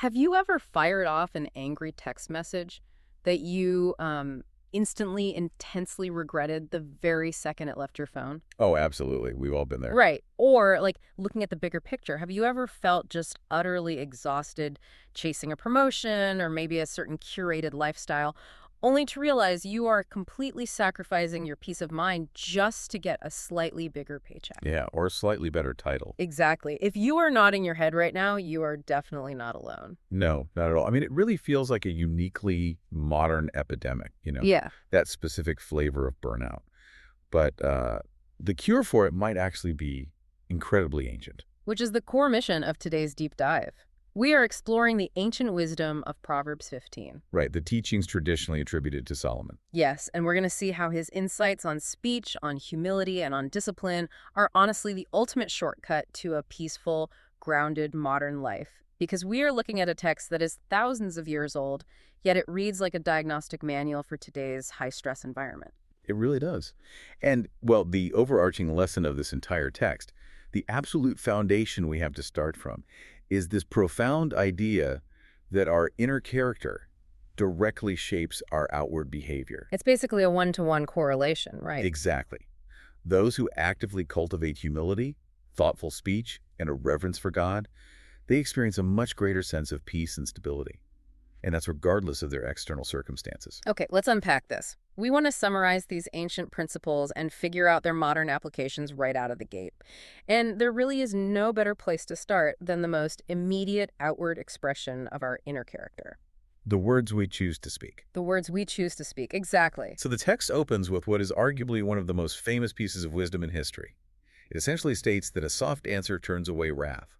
Have you ever fired off an angry text message that you instantly, intensely regretted the very second it left your phone? Oh, absolutely. We've all been there. Right. Or, like, looking at the bigger picture, have you ever felt just utterly exhausted chasing a promotion or maybe a certain curated lifestyle, only to realize you are completely sacrificing your peace of mind just to get a slightly bigger paycheck? Yeah, or a slightly better title. Exactly. If you are nodding your head right now, you are definitely not alone. No, not at all. I mean, it really feels like a uniquely modern epidemic, Yeah. that specific flavor of burnout. But the cure for it might actually be incredibly ancient. Which is the core mission of today's deep dive. We are exploring the ancient wisdom of Proverbs 15. Right, the teachings traditionally attributed to Solomon. Yes, and we're going to see how his insights on speech, on humility, and on discipline are honestly the ultimate shortcut to a peaceful, grounded, modern life. Because we are looking at a text that is thousands of years old, yet it reads like a diagnostic manual for today's high-stress environment. It really does. And, well, the overarching lesson of this entire text, the absolute foundation we have to start from, is this profound idea that our inner character directly shapes our outward behavior. It's basically a one-to-one correlation, right? Exactly. Those who actively cultivate humility, thoughtful speech, and a reverence for God, they experience a much greater sense of peace and stability. And that's regardless of their external circumstances. Okay, let's unpack this. We want to summarize these ancient principles and figure out their modern applications right out of the gate. And there really is no better place to start than the most immediate outward expression of our inner character. The words we choose to speak. The words we choose to speak, exactly. So the text opens with what is arguably one of the most famous pieces of wisdom in history. It essentially states that a soft answer turns away wrath,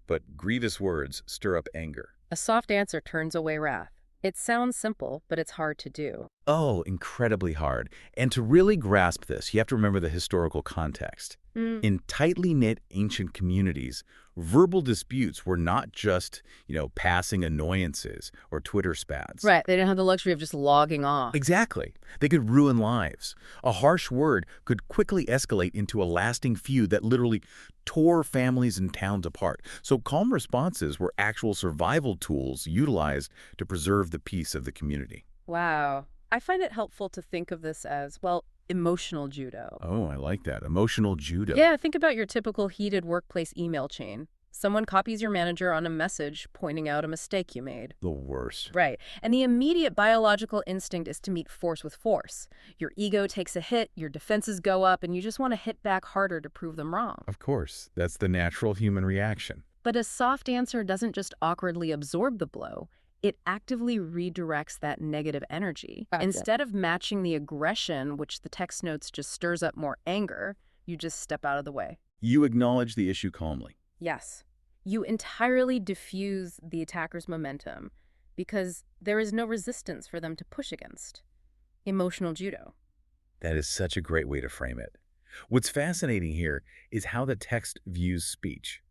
but grievous words stir up anger. A soft answer turns away wrath. It sounds simple, but it's hard to do. Oh, incredibly hard. And to really grasp this, you have to remember the historical context. In tightly knit ancient communities, verbal disputes were not just, passing annoyances or Twitter spats. Right, they didn't have the luxury of just logging off. Exactly. They could ruin lives. A harsh word could quickly escalate into a lasting feud that literally tore families and towns apart. So calm responses were actual survival tools utilized to preserve the peace of the community. Wow. I find it helpful to think of this as, well, emotional judo. Oh, I like that. Emotional judo. Yeah, think about your typical heated workplace email chain. Someone copies your manager on a message pointing out a mistake you made. The worst. Right. And the immediate biological instinct is to meet force with force. Your ego takes a hit, your defenses go up, and you just want to hit back harder to prove them wrong. Of course. That's the natural human reaction. But a soft answer doesn't just awkwardly absorb the blow. It actively redirects that negative energy. Gotcha. Instead of matching the aggression, which the text notes just stirs up more anger, you just step out of the way. You acknowledge the issue calmly. Yes. You entirely diffuse the attacker's momentum because there is no resistance for them to push against. Emotional judo. That is such a great way to frame it. What's fascinating here is how the text views speech.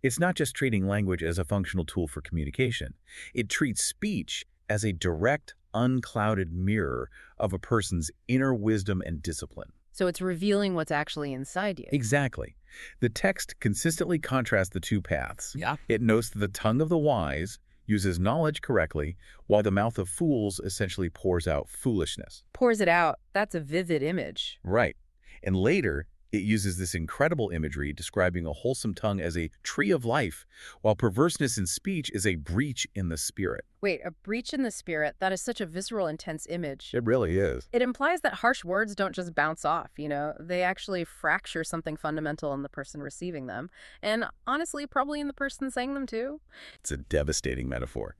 It's not just treating language as a functional tool for communication. It treats speech as a direct, unclouded mirror of a person's inner wisdom and discipline. So it's revealing what's actually inside you. Exactly. The text consistently contrasts the two paths. Yeah. It notes that the tongue of the wise uses knowledge correctly, while the mouth of fools essentially pours out foolishness. Pours it out. That's a vivid image. Right. And later, it uses this incredible imagery describing a wholesome tongue as a tree of life, while perverseness in speech is a breach in the spirit. Wait, a breach in the spirit? That is such a visceral, intense image. It really is. It implies that harsh words don't just bounce off, They actually fracture something fundamental in the person receiving them. And honestly, probably in the person saying them too. It's a devastating metaphor.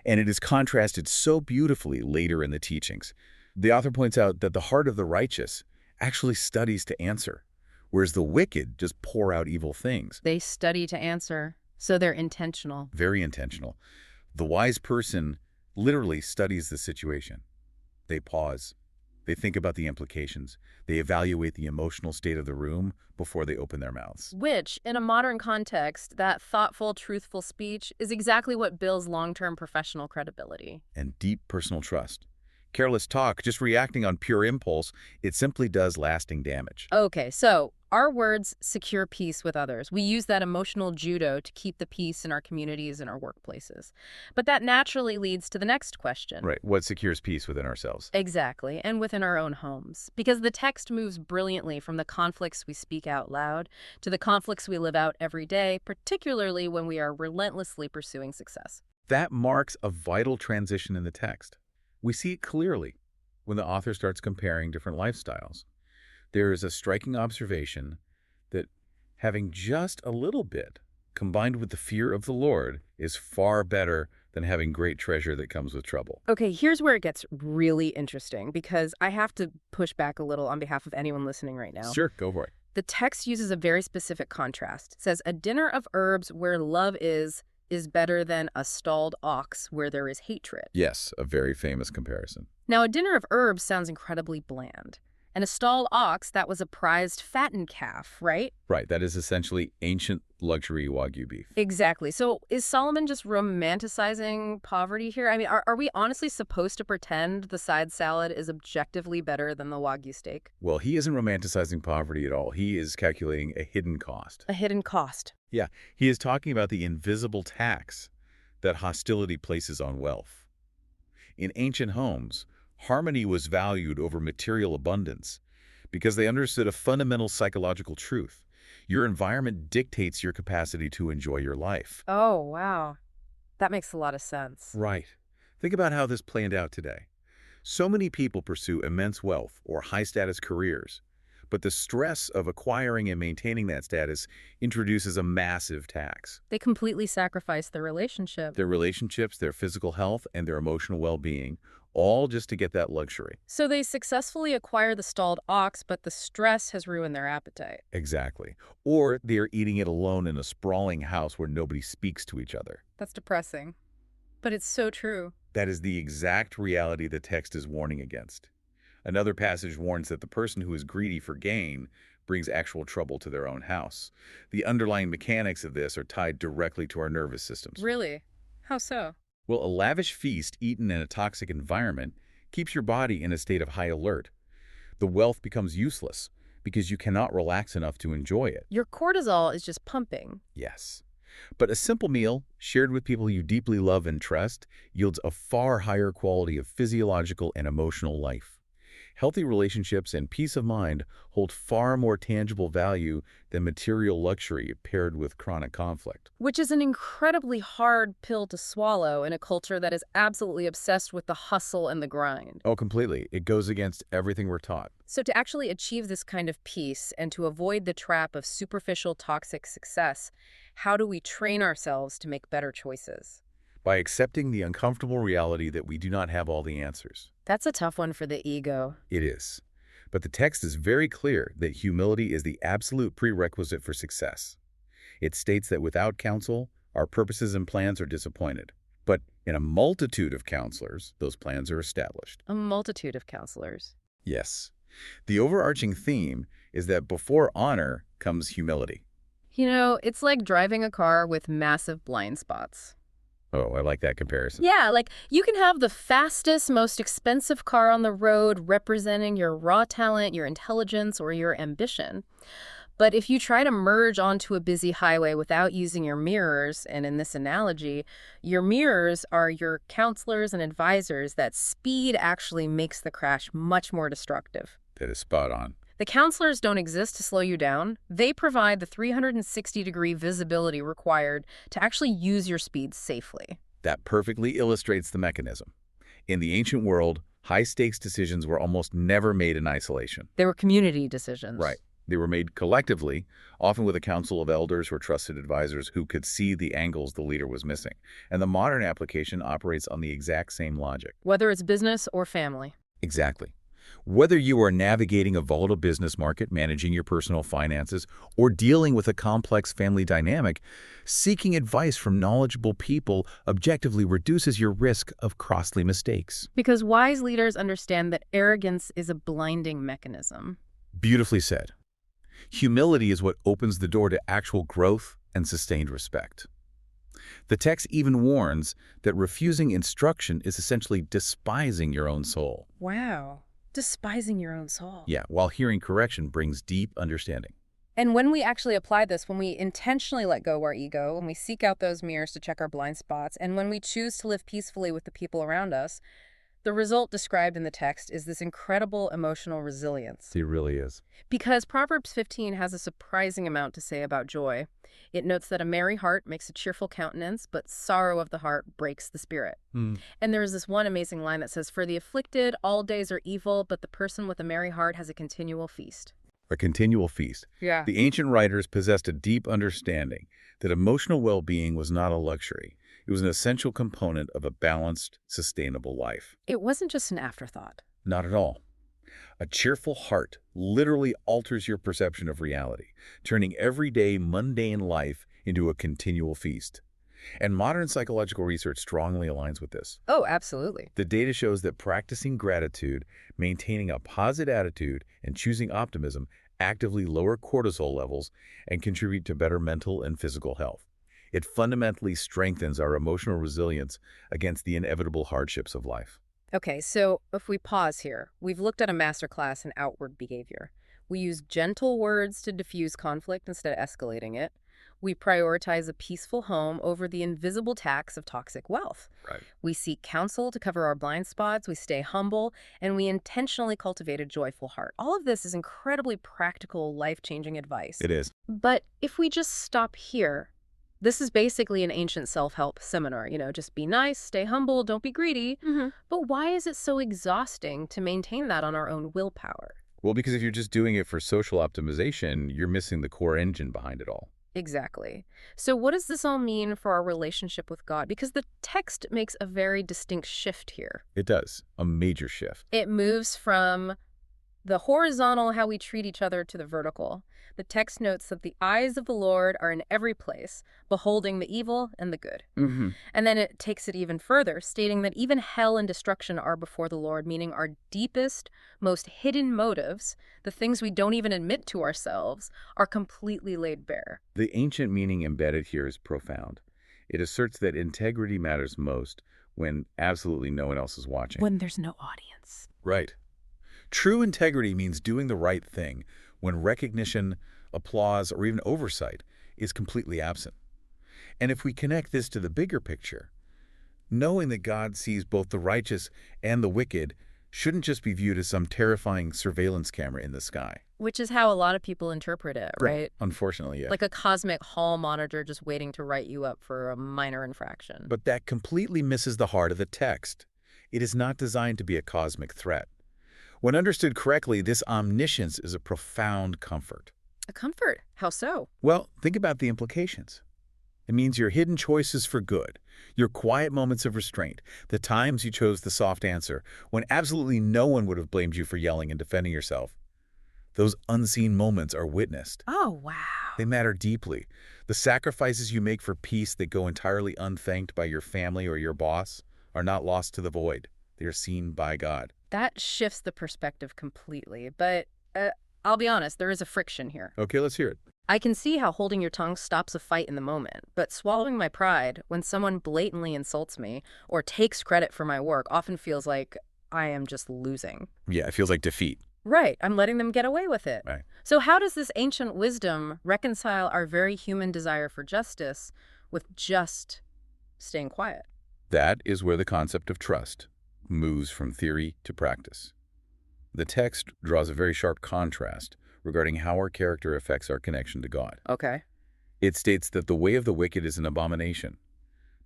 And it is contrasted so beautifully later in the teachings. The author points out that the heart of the righteous actually studies to answer, whereas the wicked just pour out evil things. They study to answer, so they're intentional. Very intentional. The wise person literally studies the situation. They pause. They think about the implications. They evaluate the emotional state of the room before they open their mouths. Which, in a modern context, that thoughtful, truthful speech is exactly what builds long-term professional credibility. And deep personal trust. Careless talk, just reacting on pure impulse, it simply does lasting damage. Okay, so our words secure peace with others. We use that emotional judo to keep the peace in our communities and our workplaces. But that naturally leads to the next question. Right. What secures peace within ourselves? Exactly, and within our own homes. Because the text moves brilliantly from the conflicts we speak out loud to the conflicts we live out every day, particularly when we are relentlessly pursuing success. That marks a vital transition in the text. We see it clearly when the author starts comparing different lifestyles. There is a striking observation that having just a little bit combined with the fear of the Lord is far better than having great treasure that comes with trouble. Okay, here's where it gets really interesting because I have to push back a little on behalf of anyone listening right now. Sure, go for it. The text uses a very specific contrast. It says, a dinner of herbs where love is better than a stalled ox where there is hatred. Yes, a very famous comparison. Now, a dinner of herbs sounds incredibly bland. And a stalled ox, that was a prized fattened calf, right? Right, that is essentially ancient luxury Wagyu beef. Exactly. So is Solomon just romanticizing poverty here? I mean, are we honestly supposed to pretend the side salad is objectively better than the Wagyu steak? Well, he isn't romanticizing poverty at all. He is calculating a hidden cost. A hidden cost. Yeah, he is talking about the invisible tax that hostility places on wealth. In ancient homes, harmony was valued over material abundance because they understood a fundamental psychological truth. Your environment dictates your capacity to enjoy your life. Oh, wow. That makes a lot of sense. Right. Think about how this played out today. So many people pursue immense wealth or high-status careers, but the stress of acquiring and maintaining that status introduces a massive tax. They completely sacrifice their relationship. Their relationships, their physical health, and their emotional well-being, all just to get that luxury. So they successfully acquire the stalled ox, but the stress has ruined their appetite. Exactly. Or they're eating it alone in a sprawling house where nobody speaks to each other. That's depressing. But it's so true. That is the exact reality the text is warning against. Another passage warns that the person who is greedy for gain brings actual trouble to their own house. The underlying mechanics of this are tied directly to our nervous systems. Really? How so? Well, a lavish feast eaten in a toxic environment keeps your body in a state of high alert. The wealth becomes useless because you cannot relax enough to enjoy it. Your cortisol is just pumping. Yes. But a simple meal, shared with people you deeply love and trust, yields a far higher quality of physiological and emotional life. Healthy relationships and peace of mind hold far more tangible value than material luxury paired with chronic conflict. Which is an incredibly hard pill to swallow in a culture that is absolutely obsessed with the hustle and the grind. Oh, completely. It goes against everything we're taught. So to actually achieve this kind of peace and to avoid the trap of superficial toxic success, how do we train ourselves to make better choices? By accepting the uncomfortable reality that we do not have all the answers. That's a tough one for the ego. It is. But the text is very clear that humility is the absolute prerequisite for success. It states that without counsel, our purposes and plans are disappointed. But in a multitude of counselors, those plans are established. A multitude of counselors. Yes. The overarching theme is that before honor comes humility. You know, it's like driving a car with massive blind spots. Oh, I like that comparison. Yeah, like you can have the fastest, most expensive car on the road representing your raw talent, your intelligence, or your ambition. But if you try to merge onto a busy highway without using your mirrors, and in this analogy, your mirrors are your counselors and advisors, that speed actually makes the crash much more destructive. That is spot on. The counselors don't exist to slow you down. They provide the 360-degree visibility required to actually use your speed safely. That perfectly illustrates the mechanism. In the ancient world, high-stakes decisions were almost never made in isolation. They were community decisions. Right. They were made collectively, often with a council of elders or trusted advisors who could see the angles the leader was missing. And the modern application operates on the exact same logic. Whether it's business or family. Exactly. Whether you are navigating a volatile business market, managing your personal finances, or dealing with a complex family dynamic, seeking advice from knowledgeable people objectively reduces your risk of costly mistakes. Because wise leaders understand that arrogance is a blinding mechanism. Beautifully said. Humility is what opens the door to actual growth and sustained respect. The text even warns that refusing instruction is essentially despising your own soul. Wow. Despising your own soul. Yeah, while hearing correction brings deep understanding. And when we actually apply this, when we intentionally let go our ego, when we seek out those mirrors to check our blind spots, and when we choose to live peacefully with the people around us, the result described in the text is this incredible emotional resilience. It really is. Because Proverbs 15 has a surprising amount to say about joy. It notes that a merry heart makes a cheerful countenance, but sorrow of the heart breaks the spirit. Hmm. And there is this one amazing line that says, "For the afflicted, all days are evil, but the person with a merry heart has a continual feast." A continual feast. Yeah. The ancient writers possessed a deep understanding that emotional well-being was not a luxury. It was an essential component of a balanced, sustainable life. It wasn't just an afterthought. Not at all. A cheerful heart literally alters your perception of reality, turning everyday mundane life into a continual feast. And modern psychological research strongly aligns with this. Oh, absolutely. The data shows that practicing gratitude, maintaining a positive attitude, and choosing optimism actively lower cortisol levels and contribute to better mental and physical health. It fundamentally strengthens our emotional resilience against the inevitable hardships of life. Okay, so if we pause here, we've looked at a masterclass in outward behavior. We use gentle words to diffuse conflict instead of escalating it. We prioritize a peaceful home over the invisible tax of toxic wealth. Right. We seek counsel to cover our blind spots, we stay humble, and we intentionally cultivate a joyful heart. All of this is incredibly practical, life-changing advice. It is. But if we just stop here, this is basically an ancient self-help seminar. Just be nice, stay humble, don't be greedy. But why is it so exhausting to maintain that on our own willpower? Well, because if you're just doing it for social optimization, you're missing the core engine behind it all. Exactly. So what does this all mean for our relationship with God? Because the text makes a very distinct shift here. It does. A major shift. It moves from the horizontal, how we treat each other, to the vertical. The text notes that the eyes of the Lord are in every place, beholding the evil and the good. And then it takes it even further, stating that even hell and destruction are before the Lord, meaning our deepest, most hidden motives, the things we don't even admit to ourselves, are completely laid bare. The ancient meaning embedded here is profound. It asserts that integrity matters most when absolutely no one else is watching. When there's no audience. Right. True integrity means doing the right thing when recognition, applause, or even oversight is completely absent. And if we connect this to the bigger picture, knowing that God sees both the righteous and the wicked shouldn't just be viewed as some terrifying surveillance camera in the sky. Which is how a lot of people interpret it, right? Unfortunately, yeah. Like a cosmic hall monitor just waiting to write you up for a minor infraction. But that completely misses the heart of the text. It is not designed to be a cosmic threat. When understood correctly, this omniscience is a profound comfort. A comfort? How so? Well, think about the implications. It means your hidden choices for good, your quiet moments of restraint, the times you chose the soft answer, when absolutely no one would have blamed you for yelling and defending yourself. Those unseen moments are witnessed. Oh, wow. They matter deeply. The sacrifices you make for peace that go entirely unthanked by your family or your boss are not lost to the void. They are seen by God. That shifts the perspective completely. But I'll be honest, there is a friction here. Okay, let's hear it. I can see how holding your tongue stops a fight in the moment, but swallowing my pride when someone blatantly insults me or takes credit for my work often feels like I am just losing. Yeah, it feels like defeat. Right, I'm letting them get away with it. Right. So how does this ancient wisdom reconcile our very human desire for justice with just staying quiet? That is where the concept of trust moves from theory to practice. The text draws a very sharp contrast regarding how our character affects our connection to God. Okay. It states that the way of the wicked is an abomination,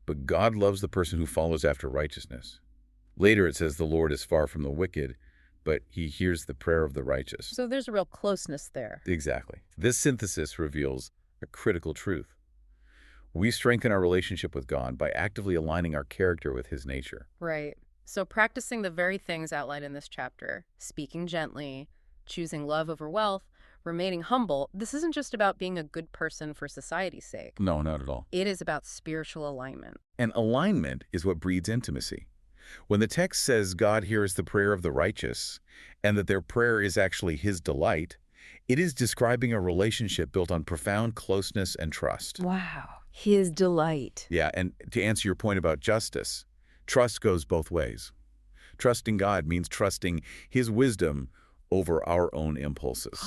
but God loves the person who follows after righteousness. Later it says the Lord is far from the wicked, but he hears the prayer of the righteous. So there's a real closeness there. Exactly. This synthesis reveals a critical truth. We strengthen our relationship with God by actively aligning our character with his nature. Right. So practicing the very things outlined in this chapter, speaking gently, choosing love over wealth, remaining humble, this isn't just about being a good person for society's sake. No, not at all. It is about spiritual alignment. And alignment is what breeds intimacy. When the text says God hears the prayer of the righteous and that their prayer is actually his delight, it is describing a relationship built on profound closeness and trust. Wow. His delight. Yeah, and to answer your point about justice, trust goes both ways. Trusting God means trusting His wisdom over our own impulses.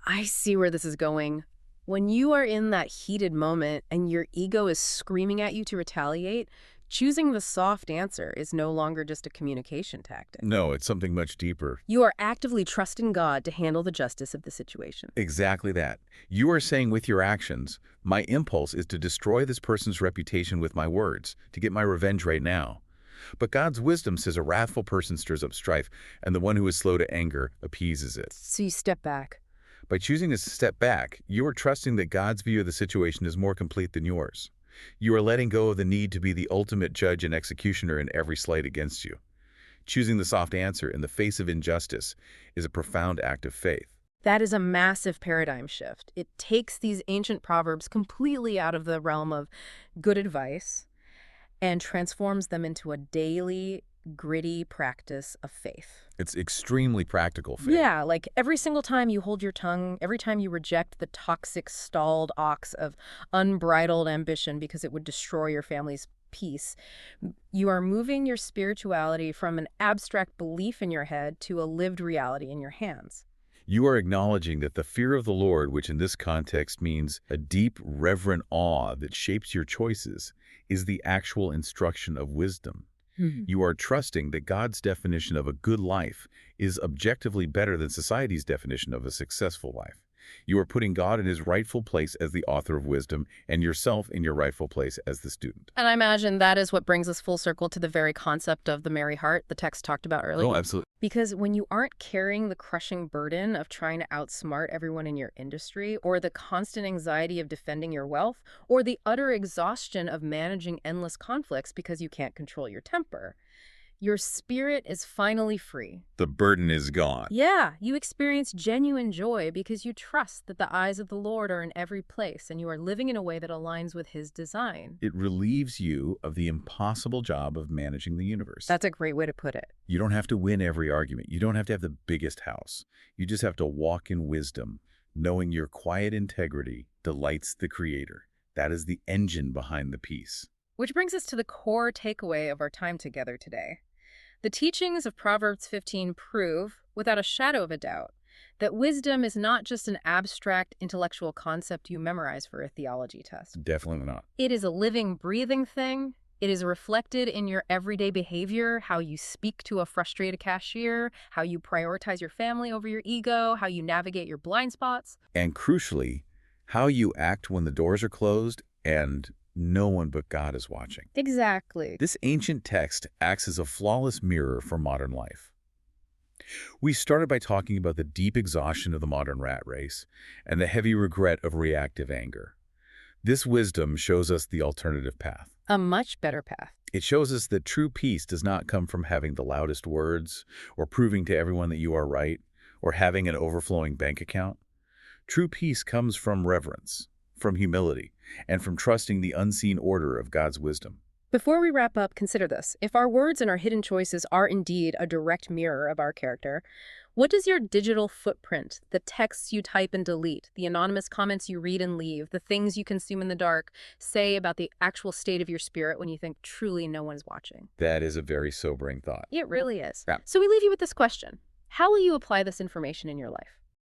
I see where this is going. When you are in that heated moment and your ego is screaming at you to retaliate, choosing the soft answer is no longer just a communication tactic. No, it's something much deeper. You are actively trusting God to handle the justice of the situation. Exactly that. You are saying with your actions, my impulse is to destroy this person's reputation with my words, to get my revenge right now. But God's wisdom says a wrathful person stirs up strife, and the one who is slow to anger appeases it. So you step back. By choosing to step back, you are trusting that God's view of the situation is more complete than yours. You are letting go of the need to be the ultimate judge and executioner in every slight against you. Choosing the soft answer in the face of injustice is a profound act of faith. That is a massive paradigm shift. It takes these ancient proverbs completely out of the realm of good advice and transforms them into a daily, gritty practice of faith. It's extremely practical faith. Yeah, like every single time you hold your tongue, every time you reject the toxic, stalled ox of unbridled ambition because it would destroy your family's peace, you are moving your spirituality from an abstract belief in your head to a lived reality in your hands. You are acknowledging that the fear of the Lord, which in this context means a deep, reverent awe that shapes your choices, is the actual instruction of wisdom. You are trusting that God's definition of a good life is objectively better than society's definition of a successful life. You are putting God in his rightful place as the author of wisdom and yourself in your rightful place as the student. And I imagine that is what brings us full circle to the very concept of the merry heart the text talked about earlier. Oh, absolutely. Because when you aren't carrying the crushing burden of trying to outsmart everyone in your industry, or the constant anxiety of defending your wealth, or the utter exhaustion of managing endless conflicts because you can't control your temper, your spirit is finally free. The burden is gone. Yeah, you experience genuine joy because you trust that the eyes of the Lord are in every place and you are living in a way that aligns with his design. It relieves you of the impossible job of managing the universe. That's a great way to put it. You don't have to win every argument. You don't have to have the biggest house. You just have to walk in wisdom, knowing your quiet integrity delights the Creator. That is the engine behind the peace. Which brings us to the core takeaway of our time together today. The teachings of Proverbs 15 prove, without a shadow of a doubt, that wisdom is not just an abstract intellectual concept you memorize for a theology test. Definitely not. It is a living, breathing thing. It is reflected in your everyday behavior, how you speak to a frustrated cashier, how you prioritize your family over your ego, how you navigate your blind spots. And crucially, how you act when the doors are closed and no one but God is watching. Exactly. This ancient text acts as a flawless mirror for modern life. We started by talking about the deep exhaustion of the modern rat race and the heavy regret of reactive anger. This wisdom shows us the alternative path. A much better path. It shows us that true peace does not come from having the loudest words or proving to everyone that you are right or having an overflowing bank account. True peace comes from reverence, from humility, and from trusting the unseen order of God's wisdom. Before we wrap up, consider this. If our words and our hidden choices are indeed a direct mirror of our character, what does your digital footprint, the texts you type and delete, the anonymous comments you read and leave, the things you consume in the dark, say about the actual state of your spirit when you think truly no one's watching? That is a very sobering thought. It really is. Yeah. So we leave you with this question. How will you apply this information in your life?